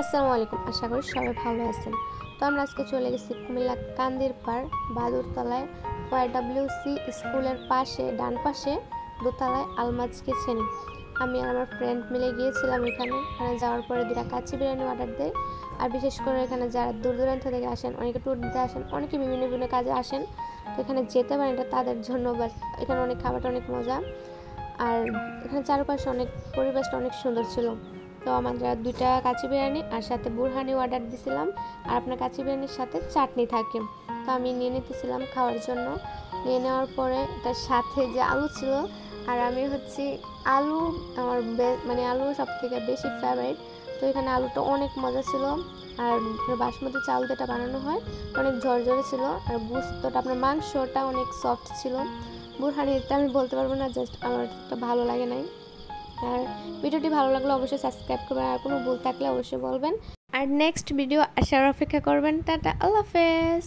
আসসালামু আলাইকুম। আশা করি সবাই ভালো আছেন। তো আমরা আজকে চলে গেছি কুমিল্লা কান্দিরপাড় বাদুরতলায় ওয়াইডব্লিউসি স্কুলের পাশে ডান পাশে দোতলায় আলমাজ কিচেনে। আমি আর আমার ফ্রেন্ড মিলে গিয়েছিলাম এখানে যাওয়ার পরে দুটা কাচ্চি বিরিয়ানি অর্ডার দেয়। আর বিশেষ করে এখানে যারা দূর দূরান্ত থেকে আসেন, অনেকে ট্যুর দিতে আসেন, অনেকে বিভিন্ন বিভিন্ন কাজে আসেন, তো এখানে যেতে পারেন, এটা তাদের জন্য। বাস এখানে অনেক খাবারটা অনেক মজা। আর এখানে চারপাশে অনেক পরিবেশটা অনেক সুন্দর ছিল। তো আমরা দুইটা কাচ্চি বিরিয়ানি আর সাথে বুরহানি অর্ডার দিয়েছিলাম। আর আপনার কাচ্চি বিরিয়ানির সাথে চাটনি থাকে, তো আমি নিয়ে নিতেছিলাম খাওয়ার জন্য। নিয়ে নেওয়ার পরে এটার সাথে যে আলু ছিল, আর আমি আলু আমার আলু সব থেকে বেশি ফেভারিট। তো এখানে আলুটা অনেক মজা ছিল। আর বাসমতি চাল যেটা বানানো হয় অনেক ঝরঝরে ছিল। আর গোস্তটা আপনার মাংসটা অনেক সফট ছিল। বুরহানিটা আমি বলতে পারবো না, জাস্ট আমার এটা ভালো লাগে নাই। আর ভিডিওটি ভালো লাগলে অবশ্যই সাবস্ক্রাইব করবেন, আর কোনো ভুল থাকলে অবশ্যই বলবেন। আর নেক্সট ভিডিও আসার অপেক্ষা করবেন। টাটা, আল্লাহ হাফেজ।